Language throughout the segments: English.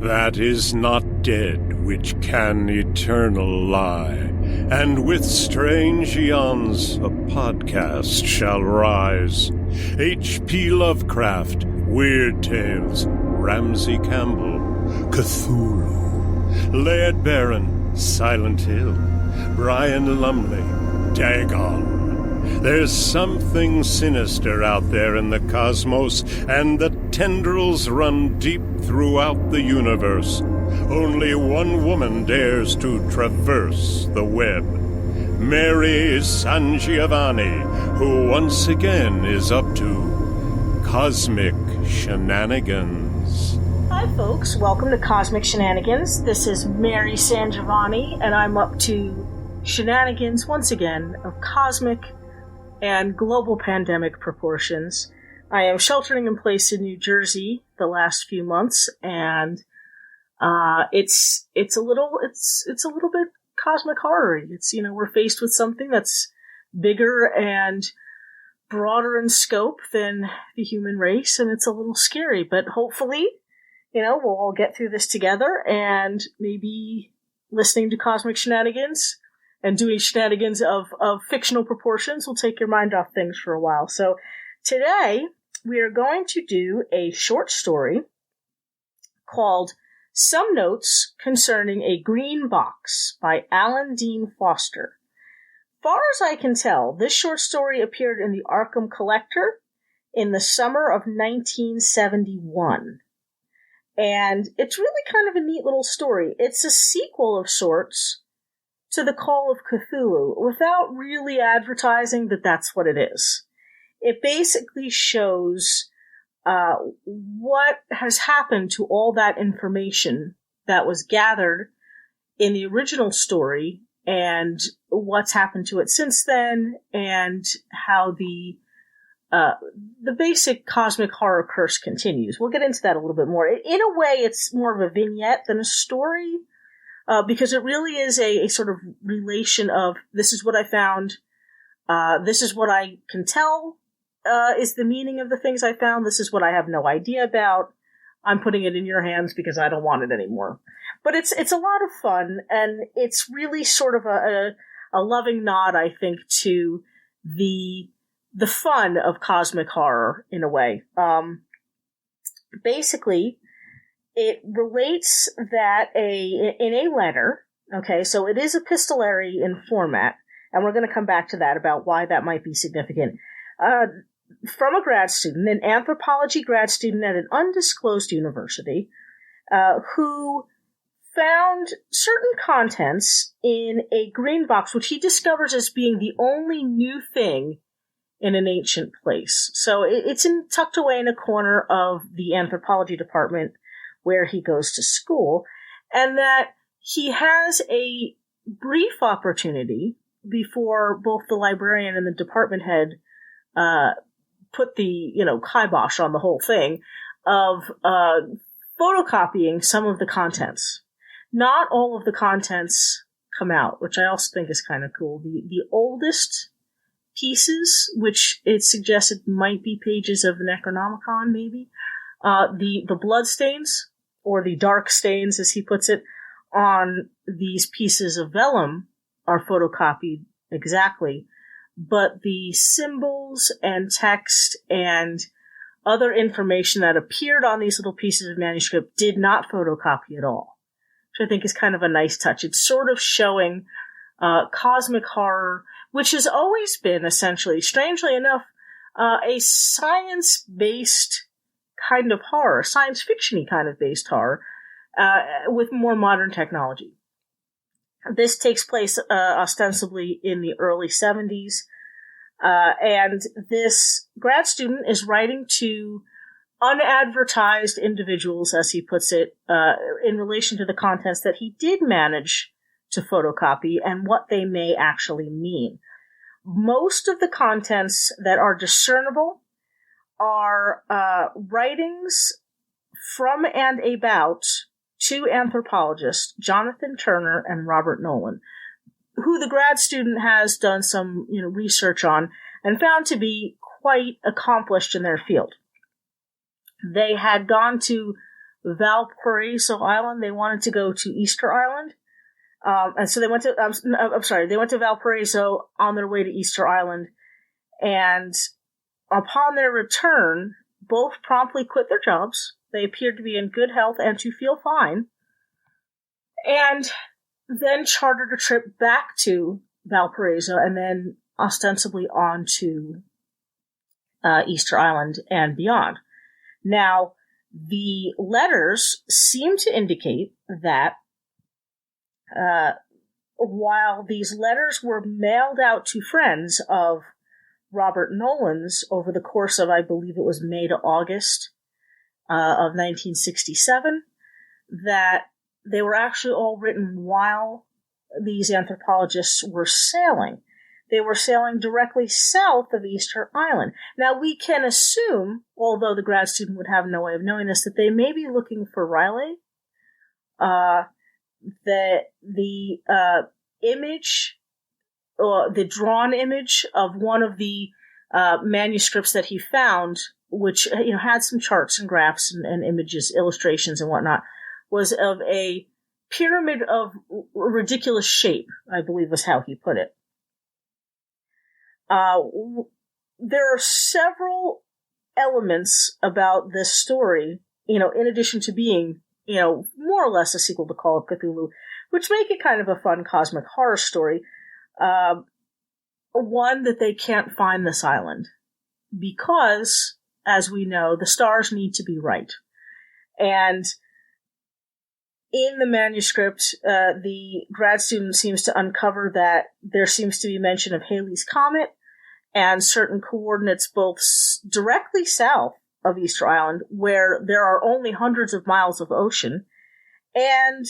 That is not dead which can eternal lie, and with strange eons a podcast shall rise. H.P. Lovecraft, Weird Tales, Ramsey Campbell, Cthulhu, Laird Barron, Silent Hill, Brian Lumley, Dagon. There's something sinister out there in the cosmos, and the tendrils run deep throughout the universe. Only one woman dares to traverse the web. Mary SanGiovanni, who once again is up to Cosmic Shenanigans. Hi folks, welcome to Cosmic Shenanigans. This is Mary SanGiovanni, and I'm up to shenanigans once again of cosmic and global pandemic proportions. I am sheltering in place in New Jersey the last few months, and it's a little bit cosmic horror. It's, we're faced with something that's bigger and broader in scope than the human race, and it's a little scary. But hopefully, we'll all get through this together, and maybe listening to Cosmic Shenanigans and doing shenanigans of fictional proportions will take your mind off things for a while. So today we are going to do a short story called Some Notes Concerning a Green Box by Alan Dean Foster. Far as I can tell, this short story appeared in the Arkham Collector in the summer of 1971. And it's really kind of a neat little story. It's a sequel of sorts to the Call of Cthulhu, without really advertising that that's what it is. It basically shows what has happened to all that information that was gathered in the original story, and what's happened to it since then, and how the basic cosmic horror curse continues. We'll get into that a little bit more. In a way, it's more of a vignette than a story, because it really is a sort of relation of, this is what I found, this is what I can tell is the meaning of the things I found, this is what I have no idea about, I'm putting it in your hands because I don't want it anymore. But it's a lot of fun, and it's really sort of a loving nod, I think, to the fun of cosmic horror, in a way. Basically, it relates that in a letter, okay, so it is epistolary in format, and we're going to come back to that about why that might be significant. From a grad student, an anthropology grad student at an undisclosed university, who found certain contents in a green box, which he discovers as being the only new thing in an ancient place. So it's tucked away in a corner of the anthropology department where he goes to school, and that he has a brief opportunity before both the librarian and the department head put the, kibosh on the whole thing, of photocopying some of the contents. Not all of the contents come out, which I also think is kind of cool. The oldest pieces, which it suggested might be pages of the Necronomicon, maybe, the blood stains, or the dark stains, as he puts it, on these pieces of vellum are photocopied exactly, but the symbols and text and other information that appeared on these little pieces of manuscript did not photocopy at all, which I think is kind of a nice touch. It's sort of showing cosmic horror, which has always been, essentially, strangely enough, a science-based kind of horror, science fiction-y kind of based horror, with more modern technology. This takes place ostensibly in the early 70s, and this grad student is writing to unadvertised individuals, as he puts it, in relation to the contents that he did manage to photocopy and what they may actually mean. Most of the contents that are discernible are writings from and about two anthropologists, Jonathan Turner and Robert Nolan, who the grad student has done some research on and found to be quite accomplished in their field. They had gone to Valparaiso Island. They wanted to go to Easter Island. And so they went to, they went to Valparaiso on their way to Easter Island. And upon their return, both promptly quit their jobs. They appeared to be in good health and to feel fine. And then chartered a trip back to Valparaiso and then ostensibly on to Easter Island and beyond. Now, the letters seem to indicate that while these letters were mailed out to friends of Robert Nolan's over the course of, I believe it was May to August of 1967, that they were actually all written while these anthropologists were sailing. They were sailing directly south of Easter Island. Now, we can assume, although the grad student would have no way of knowing this, that they may be looking for Riley. The image, or the drawn image of one of the manuscripts that he found, which had some charts and graphs and images, illustrations and whatnot, was of a pyramid of ridiculous shape, I believe was how he put it. There are several elements about this story, in addition to being, more or less a sequel to Call of Cthulhu, which make it kind of a fun cosmic horror story. One, that they can't find this island because, as we know, the stars need to be right. And in the manuscript, the grad student seems to uncover that there seems to be mention of Halley's Comet and certain coordinates both directly south of Easter Island, where there are only hundreds of miles of ocean, and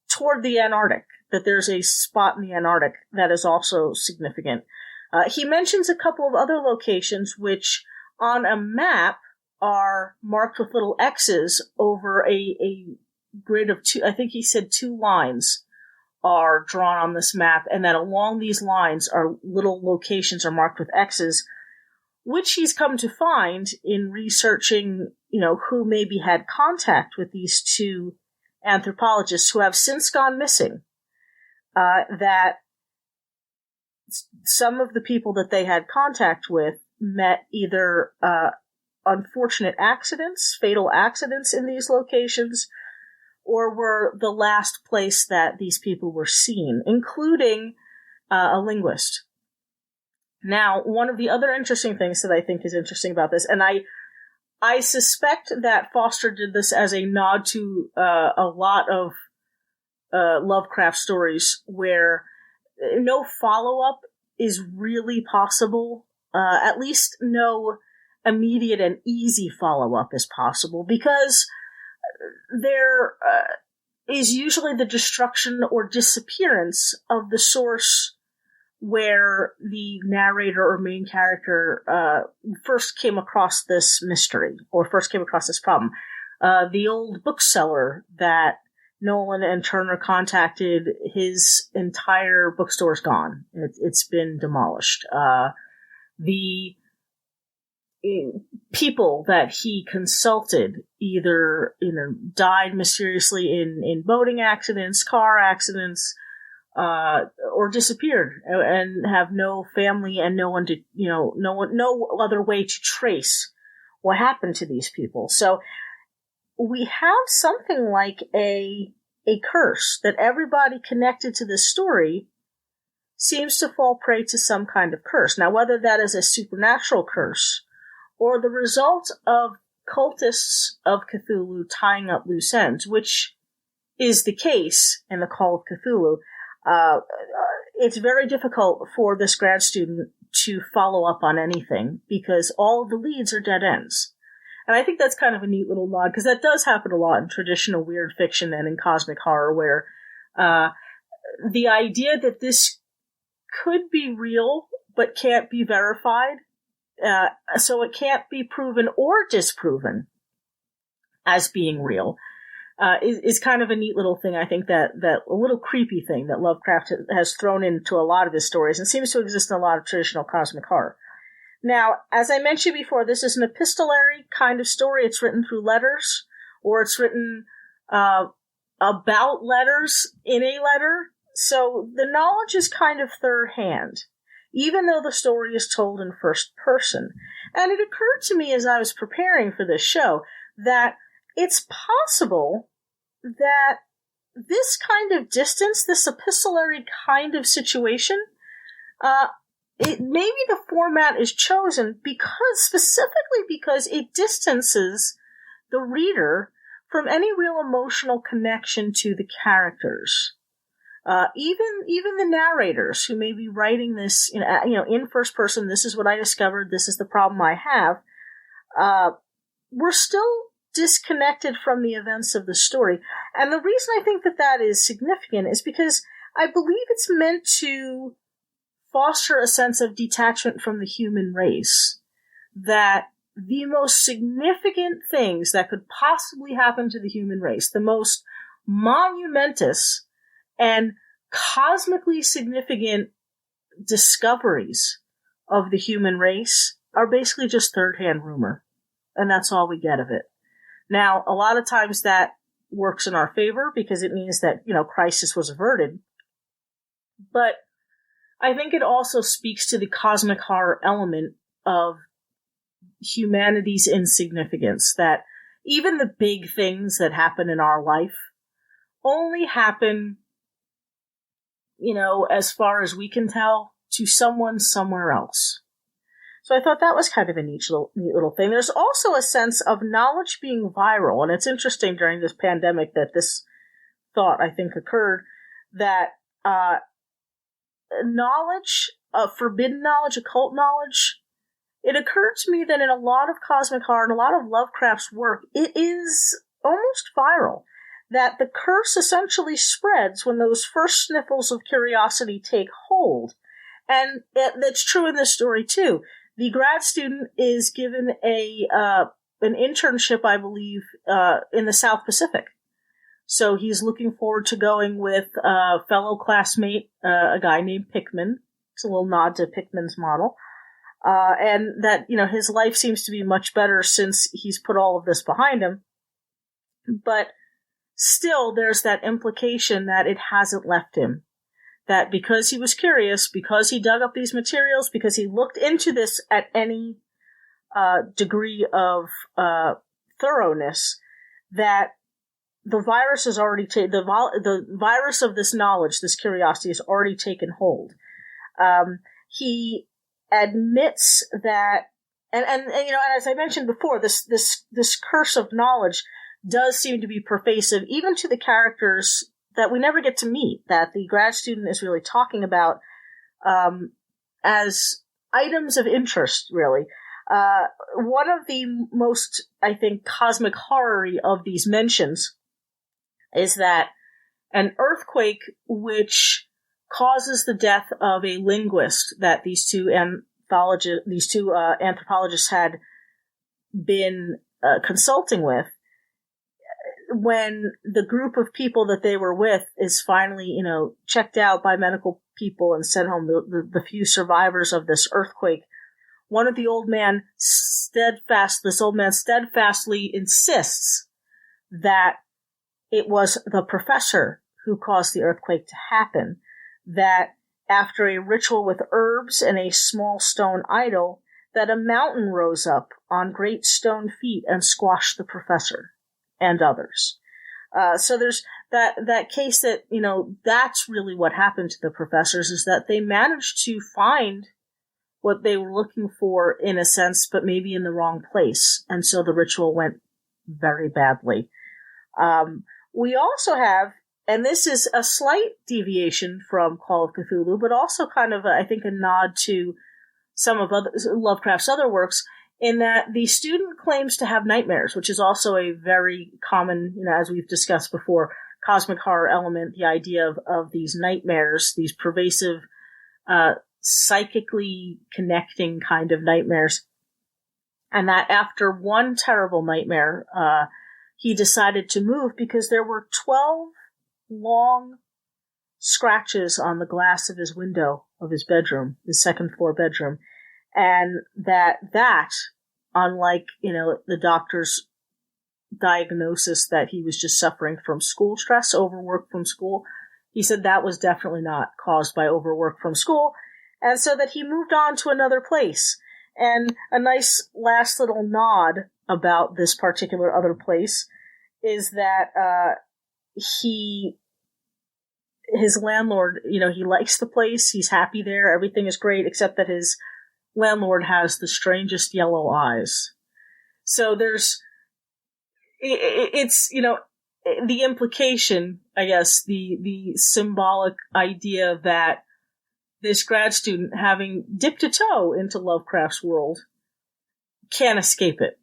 toward the Antarctic, that there's a spot in the Antarctic that is also significant. He mentions a couple of other locations which, on a map, are marked with little X's over a grid of two, I think he said 2 lines are drawn on this map, and that along these lines are little locations are marked with X's, which he's come to find in researching, who maybe had contact with these 2 anthropologists who have since gone missing. That some of the people that they had contact with met either unfortunate accidents, fatal accidents in these locations, or were the last place that these people were seen, including a linguist. Now, one of the other interesting things that I think is interesting about this, and I suspect that Foster did this as a nod to a lot of Lovecraft stories where no follow-up is really possible, at least no immediate and easy follow-up is possible, because there is usually the destruction or disappearance of the source where the narrator or main character first came across this mystery or first came across this problem. The old bookseller that Nolan and Turner contacted, his entire bookstore's gone. It's been demolished. The people that he consulted either died mysteriously in boating accidents, car accidents, or disappeared and have no family and no one to no other way to trace what happened to these people. So we have something like a curse that everybody connected to this story seems to fall prey to some kind of curse. Now, whether that is a supernatural curse or the result of cultists of Cthulhu tying up loose ends, which is the case in the Call of Cthulhu, it's very difficult for this grad student to follow up on anything because all of the leads are dead ends. And I think that's kind of a neat little nod, because that does happen a lot in traditional weird fiction and in cosmic horror, where the idea that this could be real but can't be verified, so it can't be proven or disproven as being real, is kind of a neat little thing. I think that a little creepy thing that Lovecraft has thrown into a lot of his stories and seems to exist in a lot of traditional cosmic horror. Now, as I mentioned before, this is an epistolary kind of story. It's written through letters, or it's written about letters in a letter. So the knowledge is kind of third hand, even though the story is told in first person. And it occurred to me as I was preparing for this show that it's possible that this kind of distance, this epistolary kind of situation, maybe the format is chosen specifically because it distances the reader from any real emotional connection to the characters. Even the narrators who may be writing this, in first person, this is what I discovered, this is the problem I have, we're still disconnected from the events of the story. And the reason I think that is significant is because I believe it's meant to foster a sense of detachment from the human race. That the most significant things that could possibly happen to the human race, the most monumentous and cosmically significant discoveries of the human race, are basically just third-hand rumor. And that's all we get of it. Now, a lot of times that works in our favor because it means that, crisis was averted. But I think it also speaks to the cosmic horror element of humanity's insignificance, that even the big things that happen in our life only happen, as far as we can tell, to someone somewhere else. So I thought that was kind of a neat little thing. There's also a sense of knowledge being viral, and it's interesting during this pandemic that this thought, I think, occurred, that knowledge, forbidden knowledge, occult knowledge, it occurred to me that in a lot of cosmic horror and a lot of Lovecraft's work, it is almost viral. That the curse essentially spreads when those first sniffles of curiosity take hold. And that's true in this story, too. The grad student is given an internship, I believe, in the South Pacific. So he's looking forward to going with a fellow classmate, a guy named Pickman. It's a little nod to Pickman's model. And that, his life seems to be much better since he's put all of this behind him. But still, there's that implication that it hasn't left him. That because he was curious, because he dug up these materials, because he looked into this at any degree of thoroughness, that the virus has already the virus of this knowledge, this curiosity, has already taken hold. He admits that, and as I mentioned before, this curse of knowledge does seem to be pervasive, even to the characters that we never get to meet, that the grad student is really talking about as items of interest, really. One of the most, I think, cosmic horror-y of these mentions is that an earthquake which causes the death of a linguist that these two anthropologists had been consulting with, when the group of people that they were with is finally, checked out by medical people and sent home, the few survivors of this earthquake, this old man steadfastly insists that it was the professor who caused the earthquake to happen, that after a ritual with herbs and a small stone idol, that a mountain rose up on great stone feet and squashed the professor and others. So there's that case that, that's really what happened to the professors, is that they managed to find what they were looking for in a sense, but maybe in the wrong place. And so the ritual went very badly. We also have, and this is a slight deviation from Call of Cthulhu, but also kind of, I think, a nod to some of Lovecraft's other works, in that the student claims to have nightmares, which is also a very common, as we've discussed before, cosmic horror element, the idea of these nightmares, these pervasive, psychically connecting kind of nightmares. And that after one terrible nightmare, he decided to move because there were 12 long scratches on the glass of his window of his bedroom, his second floor bedroom. And that, unlike, the doctor's diagnosis that he was just suffering from school stress, overwork from school. He said that was definitely not caused by overwork from school, and so that he moved on to another place. And a nice last little nod about this particular other place is that his landlord, he likes the place, he's happy there, everything is great, except that his landlord has the strangest yellow eyes. So it's the implication, I guess, the symbolic idea that this grad student, having dipped a toe into Lovecraft's world, can't escape it,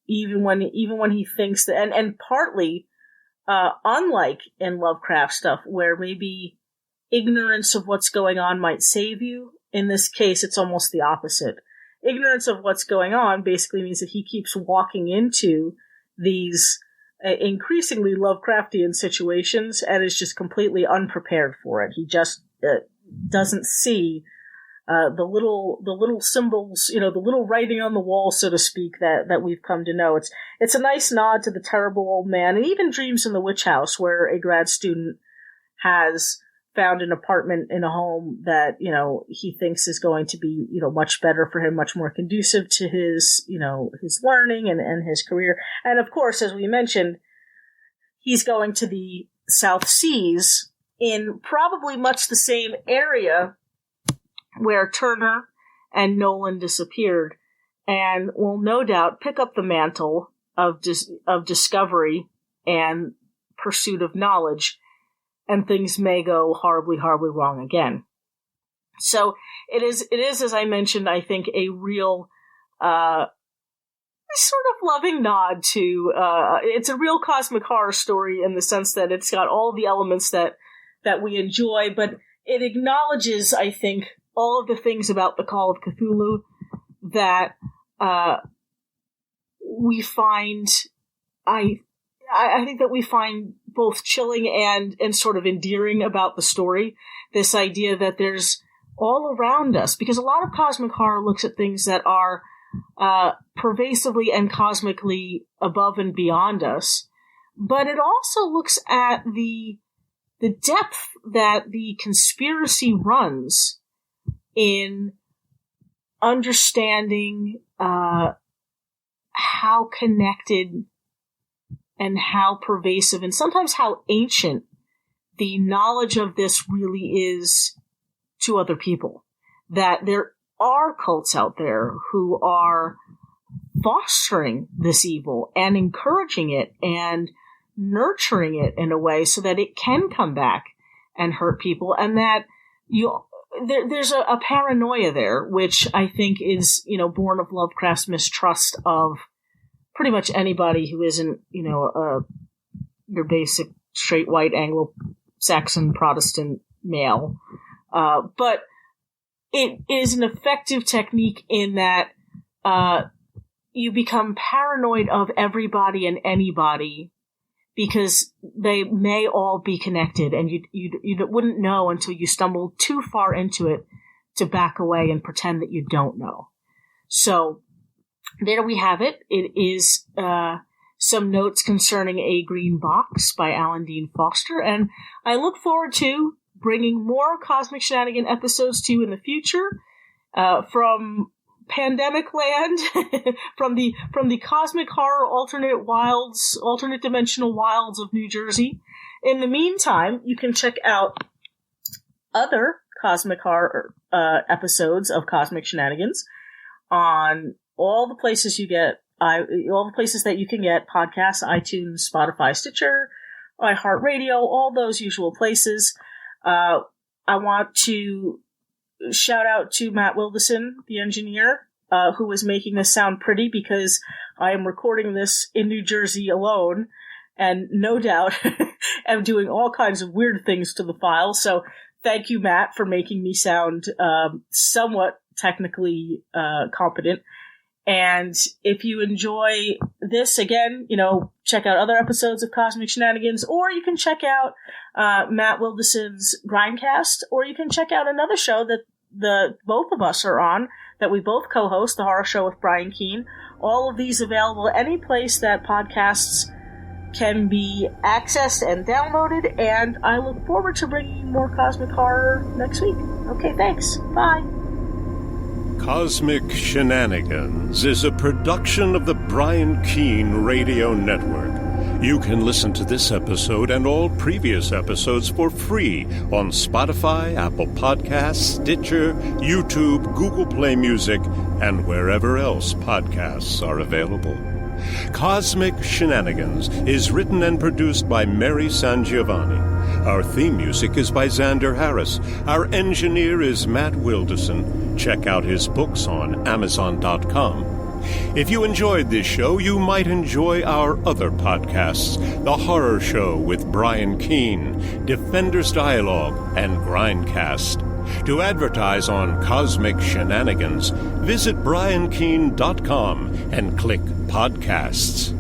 even when he thinks that, and partly, unlike in Lovecraft stuff, where maybe ignorance of what's going on might save you, in this case, it's almost the opposite. Ignorance of what's going on basically means that he keeps walking into these increasingly Lovecraftian situations and is just completely unprepared for it. He just doesn't see the little symbols, the little writing on the wall, so to speak, that we've come to know. It's a nice nod to the terrible old man, and even Dreams in the Witch House, where a grad student has found an apartment in a home that, he thinks is going to be, much better for him, much more conducive to his, his learning and his career. And of course, as we mentioned, he's going to the South Seas in probably much the same area where Turner and Nolan disappeared, and will no doubt pick up the mantle of discovery and pursuit of knowledge, and things may go horribly, horribly wrong again. So it is, as I mentioned, I think a real sort of loving nod to, it's a real cosmic horror story in the sense that it's got all the elements that we enjoy, but it acknowledges, I think, all of the things about the Call of Cthulhu that we find, I think that we find both chilling and sort of endearing about the story. This idea that there's all around us, because a lot of cosmic horror looks at things that are pervasively and cosmically above and beyond us, but it also looks at the depth that the conspiracy runs in understanding how connected and how pervasive and sometimes how ancient the knowledge of this really is to other people. That there are cults out there who are fostering this evil and encouraging it and nurturing it in a way so that it can come back and hurt people, and that there's a paranoia there, which I think is, born of Lovecraft's mistrust of pretty much anybody who isn't, your basic straight white Anglo-Saxon Protestant male. But it is an effective technique in that you become paranoid of everybody and anybody because they may all be connected, and you wouldn't know until you stumbled too far into it to back away and pretend that you don't know. So there we have it. It is some notes concerning A Green Box by Alan Dean Foster, and I look forward to bringing more Cosmic Shenanigan episodes to you in the future, from Pandemic Land, from the cosmic horror alternate dimensional wilds of New Jersey. In the meantime, you can check out other cosmic horror episodes of Cosmic Shenanigans on all the places that you can get podcasts: iTunes, Spotify, Stitcher, iHeartRadio, all those usual places. I want to shout out to Matt Wilderson, the engineer, who is making this sound pretty, because I am recording this in New Jersey alone, and no doubt am doing all kinds of weird things to the file. So thank you, Matt, for making me sound somewhat technically competent. And if you enjoy this, again, check out other episodes of Cosmic Shenanigans, or you can check out Matt Wilderson's Grindcast, or you can check out another show that both of us are on, that we both co-host, The Horror Show with Brian Keene. All of these available any place that podcasts can be accessed and downloaded, and I look forward to bringing you more cosmic horror next week. Okay, thanks. Bye. Cosmic Shenanigans is a production of the Brian Keene Radio Network. You can listen to this episode and all previous episodes for free on Spotify, Apple Podcasts, Stitcher, YouTube, Google Play Music, and wherever else podcasts are available. Cosmic Shenanigans is written and produced by Mary SanGiovanni. Our theme music is by Xander Harris. Our engineer is Matt Wilderson. Check out his books on Amazon.com. If you enjoyed this show, you might enjoy our other podcasts, The Horror Show with Brian Keene, Defenders Dialogue, and Grindcast. To advertise on Cosmic Shenanigans, visit briankeene.com and click Podcasts.